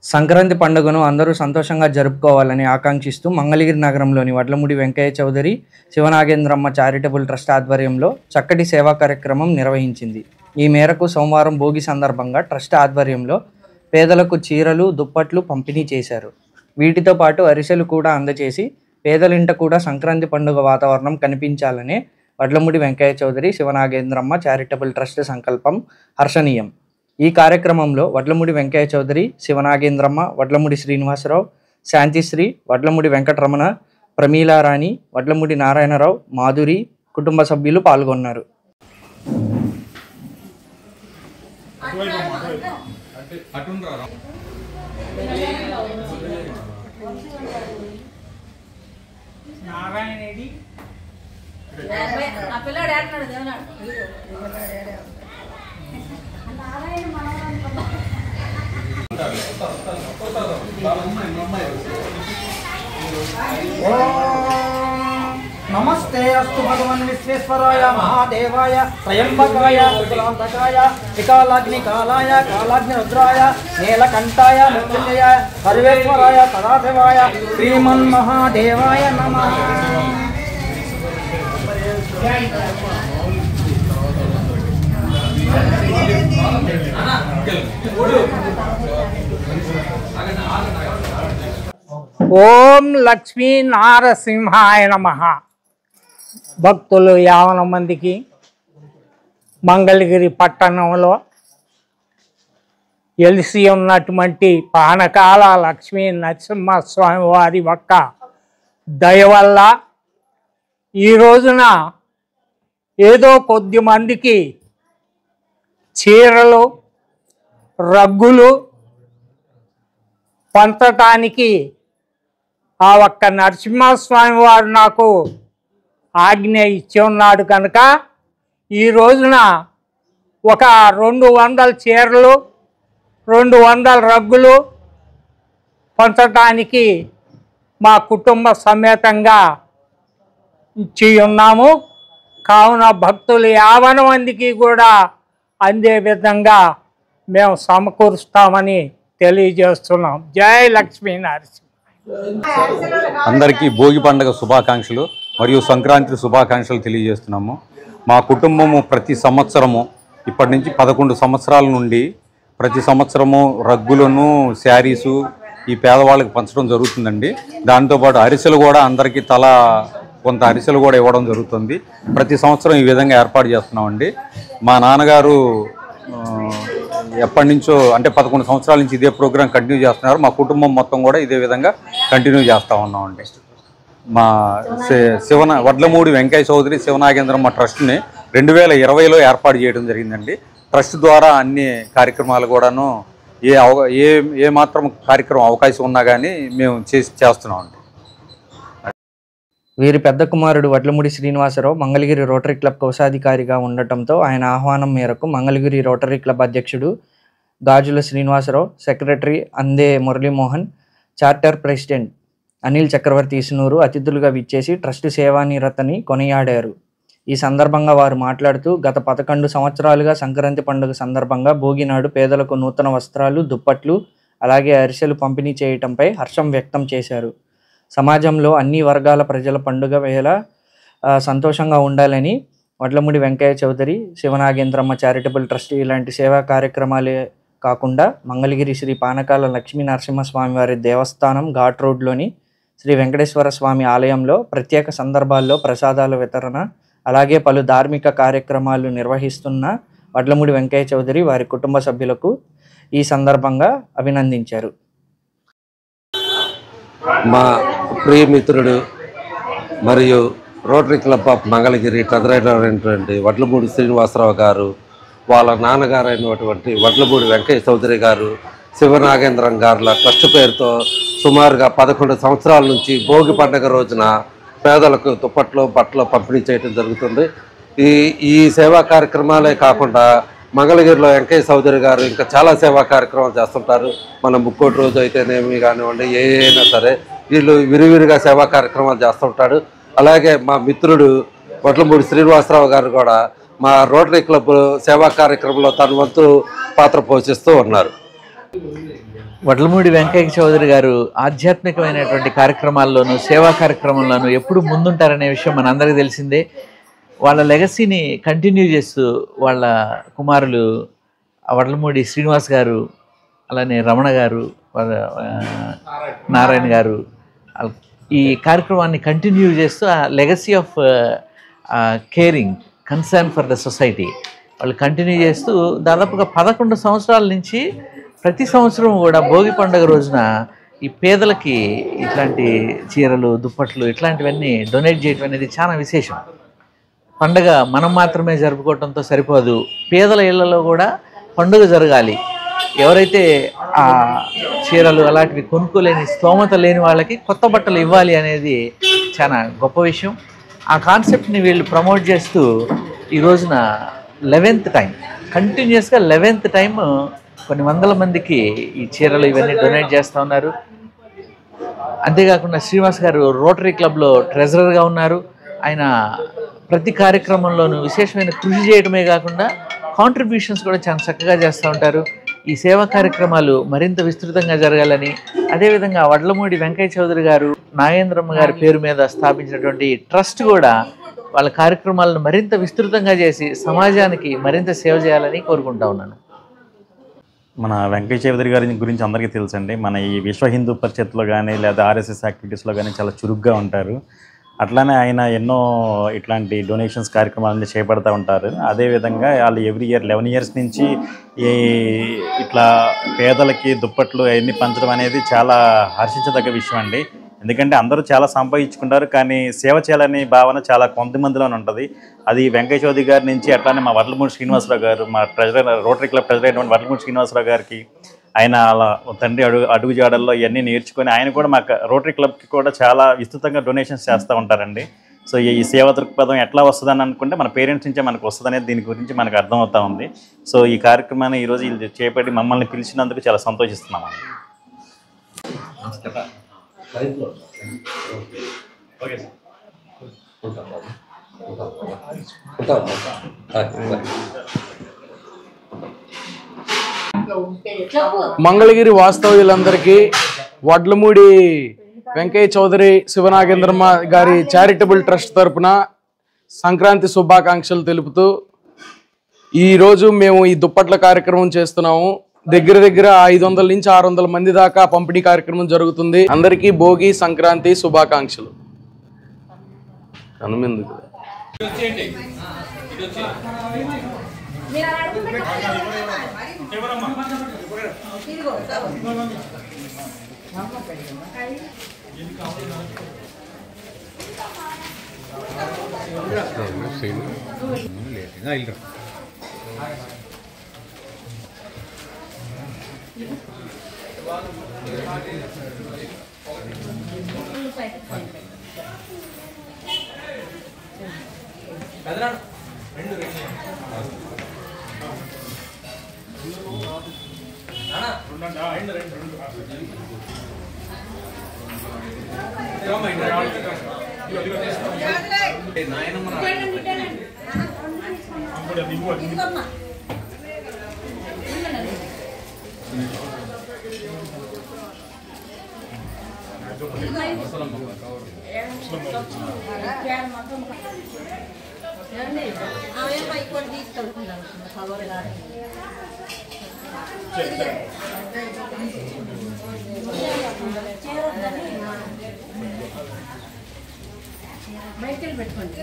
సంక్రాంతి పండుగను అందరూ సంతోషంగా జరుపుకోవాలని ఆకాంక్షిస్తూ మంగళగిరి నగరంలోని వడ్లమూడి వెంకయ్య చౌదరి శివనాగేంద్రమ్మ చారిటబుల్ ట్రస్ట్ ఆధ్వర్యంలో చక్కటి సేవా కార్యక్రమం నిర్వహించింది. ఈ మేరకు సోమవారం భోగి సందర్భంగా ట్రస్ట్ ఆధ్వర్యంలో పేదలకు చీరలు, దుప్పట్లు పంపిణీ చేశారు. వీటితో పాటు అరిసెలు కూడా అందజేసి పేదలింట కూడా సంక్రాంతి పండుగ వాతావరణం కనిపించాలనే వడ్లమూడి వెంకయ్య చౌదరి శివనాగేంద్రమ్మ చారిటబుల్ ట్రస్ట్ సంకల్పం హర్షణీయం. ఈ కార్యక్రమంలో వడ్లమూడి వెంకయ్య చౌదరి, శివనాగేంద్రమ్మ, వడ్లమూడి శ్రీనివాసరావు, శాంతిశ్రీ, వడ్లమూడి వెంకటరమణ, ప్రమీలారాణి, వడ్లమూడి నారాయణరావు, మాధురి కుటుంబ సభ్యులు పాల్గొన్నారు. नमस्ते अस्तु भगवन् विश्वेश्वराय महादेवाय त्रयंबकाय त्रिपुरांतकाय विकालाग्निकालाय कालाग्निरुद्राय नीलकंठाय मृत्युंजयाय सर्वेश्वराय सदाशिवाय श्रीमन्महादेवाय नमः। ఓం లక్ష్మీ నారసింహాయ నమః. భక్తులు 50 మందికి మంగళగిరి పట్టణంలో ఎలిసి ఉన్నటువంటి పానకాల లక్ష్మీ నరసింహస్వామి వారి యొక్క దయ వల్ల ఈ రోజున ఏదో కొద్ది మందికి చీరలు, రగ్గులు పంచటానికి ఆ ఒక్క నరసింహస్వామి వారు నాకు ఆజ్ఞ ఇచ్చి ఉన్నాడు కనుక ఈ రోజున ఒక 200 చీరలు, 200 రగ్గులు పంచటానికి మా కుటుంబ సమేతంగా ఇచ్చి ఉన్నాము. కావున భక్తులు 50 మందికి కూడా అందే విధంగా మేము సమకూరుస్తామని తెలియజేస్తున్నాం. జై లక్ష్మీ నరసింహ. అందరికీ భోగి పండుగ శుభాకాంక్షలు మరియు సంక్రాంతి శుభాకాంక్షలు తెలియజేస్తున్నాము. మా కుటుంబము ప్రతి సంవత్సరము ఇప్పటి నుంచి 11 సంవత్సరాల నుండి ప్రతి సంవత్సరము రగ్గులను, శారీసు ఈ పేదవాళ్ళకి పంచడం జరుగుతుందండి. దాంతోపాటు అరిసెలు కూడా అందరికీ కొంత అరిసెలు కూడా ఇవ్వడం జరుగుతుంది. ప్రతి సంవత్సరం ఈ విధంగా ఏర్పాటు చేస్తున్నామండి. మా నాన్నగారు ఎప్పటి నుంచో అంటే 11 సంవత్సరాల నుంచి ఇదే ప్రోగ్రాం కంటిన్యూ చేస్తున్నారు. మా కుటుంబం మొత్తం కూడా ఇదే విధంగా కంటిన్యూ చేస్తూ ఉన్నామండి. మా వడ్లమూడి వెంకయ్య చౌదరి శివనాగేంద్రమ్మ ట్రస్ట్ని 2020లో ఏర్పాటు చేయడం జరిగిందండి. ట్రస్ట్ ద్వారా అన్ని కార్యక్రమాలు కూడాను ఏ మాత్రం కార్యక్రమం అవకాశం ఉన్నా కానీ మేము చేస్తున్నామండి. వీరి పెద్ద కుమారుడు వడ్లమూడి శ్రీనివాసరావు మంగళగిరి రోటరీ క్లబ్ కోశాధికారిగా ఉండటంతో ఆయన ఆహ్వానం మేరకు మంగళగిరి రోటరీ క్లబ్ అధ్యక్షుడు గాజుల శ్రీనివాసరావు, సెక్రటరీ అందే మురళీమోహన్, చార్టర్ ప్రెసిడెంట్ అనిల్ చక్రవర్తి ఇసునూరు అతిథులుగా విచ్చేసి ట్రస్ట్ సేవానిరతని కొనియాడారు. ఈ సందర్భంగా వారు మాట్లాడుతూ గత 11 సంవత్సరాలుగా సంక్రాంతి పండుగ సందర్భంగా భోగినాడు పేదలకు నూతన వస్త్రాలు, దుప్పట్లు అలాగే అరిసెలు పంపిణీ చేయటంపై హర్షం వ్యక్తం చేశారు. సమాజంలో అన్ని వర్గాల ప్రజల పండుగ వేళ సంతోషంగా ఉండాలని వడ్లమూడి వెంకయ్య చౌదరి శివనాగేంద్రమ్మ చారిటబుల్ ట్రస్ట్ ఇలాంటి సేవా కార్యక్రమాలే కాకుండా మంగళగిరి శ్రీ పానకాల లక్ష్మీ నరసింహస్వామి వారి దేవస్థానం ఘాట్ రోడ్లోని శ్రీ వెంకటేశ్వర స్వామి ఆలయంలో ప్రత్యేక సందర్భాల్లో ప్రసాదాల వితరణ అలాగే పలు ధార్మిక కార్యక్రమాలు నిర్వహిస్తున్న వడ్లమూడి వెంకయ్య చౌదరి వారి కుటుంబ సభ్యులకు ఈ సందర్భంగా అభినందించారు. మా ప్రియమిత్రుడు మరియు rotary club of Mangalagiri treasurer అయినటువంటి వడ్లమూడి శ్రీనివాసరావు గారు, వాళ్ళ నాన్నగారు అయినటువంటి వడ్లమూడి వెంకయ్య చౌదరి గారు శివనాగేంద్రం గారుల ట్రస్ట్ పేరుతో సుమారుగా 11 సంవత్సరాల నుంచి భోగి పండుగ రోజున పేదలకు దుప్పట్లు, బట్టలు పంపిణీ చేయడం జరుగుతుంది. ఈ సేవా కార్యక్రమాలే కాకుండా మంగళగిరిలో వెంకయ్య చౌదరి గారు ఇంకా చాలా సేవా కార్యక్రమాలు చేస్తుంటారు. మన ముక్కోటి రోజు అయితేనేమి కానివ్వండి, ఏ అయినా సరే వీళ్ళు విరివిరిగా సేవా కార్యక్రమాలు చేస్తుంటాడు. అలాగే మా మిత్రుడు వడ్లమూడి శ్రీనివాసరావు గారు కూడా మా రోటరీ క్లబ్ సేవా కార్యక్రమంలో తన వంతు పాత్ర పోషిస్తూ ఉన్నారు. వడ్లమూడి వెంకయ్య చౌదరి గారు ఆధ్యాత్మికమైనటువంటి కార్యక్రమాల్లోనూ సేవా కార్యక్రమంలోనూ ఎప్పుడు ముందుంటారనే విషయం మనందరికీ తెలిసిందే. వాళ్ళ లెగసీని కంటిన్యూ చేస్తూ వాళ్ళ కుమారులు వడ్లమూడి శ్రీనివాస్ గారు, అలానే రమణ గారు, నారాయణ గారు ఈ కార్యక్రమాన్ని కంటిన్యూ చేస్తూ ఆ legacy of caring concern for the society వాళ్ళు కంటిన్యూ చేస్తూ దాదాపుగా 11 సంవత్సరాల నుంచి ప్రతి సంవత్సరం కూడా భోగి పండుగ రోజున ఈ పేదలకి ఇట్లాంటి చీరలు, దుప్పట్లు ఇట్లాంటివన్నీ డొనేట్ చేయడం అనేది చాలా విశేషం. పండుగ మనం మాత్రమే జరుపుకోవడంతో సరిపోదు, పేదల ఇళ్లలో కూడా పండుగ జరగాలి. ఎవరైతే ఆ చీరలు అలాంటివి కొనుక్కోలేని స్తోమత లేని వాళ్ళకి కొత్త బట్టలు ఇవ్వాలి అనేది చాలా గొప్ప విషయం. ఆ కాన్సెప్ట్ని వీళ్ళు ప్రమోట్ చేస్తూ ఈ రోజున 11th టైం కంటిన్యూస్గా 11th టైం కొన్ని వందల మందికి ఈ చీరలు ఇవన్నీ డొనేట్ చేస్తూ ఉన్నారు. అంతేకాకుండా శ్రీనివాస్ గారు రోటరీ క్లబ్లో ట్రెజరర్గా ఉన్నారు. ఆయన ప్రతి కార్యక్రమంలోనూ విశేషమైన కృషి చేయడమే కాకుండా కాంట్రిబ్యూషన్స్ కూడా చాలా చక్కగా చేస్తూ ఉంటారు. ఈ సేవా కార్యక్రమాలు మరింత విస్తృతంగా జరగాలని, అదేవిధంగా వడ్లమూడి వెంకయ్య చౌదరి గారు నాగేంద్రమ్మ గారి పేరు మీద స్థాపించినటువంటి ట్రస్ట్ కూడా వాళ్ళ కార్యక్రమాలను మరింత విస్తృతంగా చేసి సమాజానికి మరింత సేవ చేయాలని కోరుకుంటా ఉన్నాను. మన వెంకయ్య చౌదరి గారి గురించి అందరికీ తెలుసండి. మన ఈ విశ్వ హిందూ పరిషత్లో కానీ లేదా ఆర్ఎస్ఎస్ యాక్టివిటీస్లో కానీ చాలా చురుగ్గా ఉంటారు. అట్లానే ఆయన ఎన్నో ఇట్లాంటి డొనేషన్స్ కార్యక్రమాలన్నీ చేపడుతూ ఉంటారు. అదేవిధంగా వాళ్ళు ఎవ్రీ ఇయర్ 11 years నుంచి ఇట్లా పేదలకి దుప్పట్లు అవన్నీ పంచడం అనేది చాలా హర్షించదగ్గ విషయం అండి. ఎందుకంటే అందరూ చాలా సంపాదించుకుంటారు, కానీ సేవ చేయాలని భావన చాలా కొంతమందిలోనే ఉంటుంది. అది వెంకయ్య చౌదరి గారి నుంచి అట్లానే మా వడ్లమూడి శ్రీనివాసరావు గారు, మా రోటరీ క్లబ్ ప్రెసిడెంట్ అయినటువంటి వడ్లమూడి శ్రీనివాసరావు గారికి ఆయన అలా తండ్రి అడుగుజాడల్లో ఇవన్నీ నేర్చుకొని ఆయన కూడా మా రోటరీ క్లబ్కి కూడా చాలా విస్తృతంగా డొనేషన్స్ చేస్తూ ఉంటారండి. సో ఈ సేవా దృక్పథం ఎట్లా వస్తుందని అనుకుంటే మన పేరెంట్స్ నుంచే మనకు వస్తుందనేది దీని గురించి మనకు అర్థమవుతూ ఉంది. సో ఈ కార్యక్రమాన్ని ఈరోజు వీళ్ళు చేపట్టి మమ్మల్ని పిలిచినందుకు చాలా సంతోషిస్తున్నామండి. ఓకే మంగళగిరి వాస్తవ్యులందరికీ వడ్లమూడి వెంకయ్య చౌదరి శివనాగేంద్రమ్మ గారి చారిటబుల్ ట్రస్ట్ తరపున సంక్రాంతి శుభాకాంక్షలు తెలుపుతూ ఈరోజు మేము ఈ దుప్పట్ల కార్యక్రమం చేస్తున్నాము. దగ్గర 500 నుంచి 600 మంది దాకా పంపిణీ కార్యక్రమం జరుగుతుంది. అందరికీ భోగి సంక్రాంతి శుభాకాంక్షలు. కనుమెందుకు బయటకెళ్ళి పెట్టుకోండి.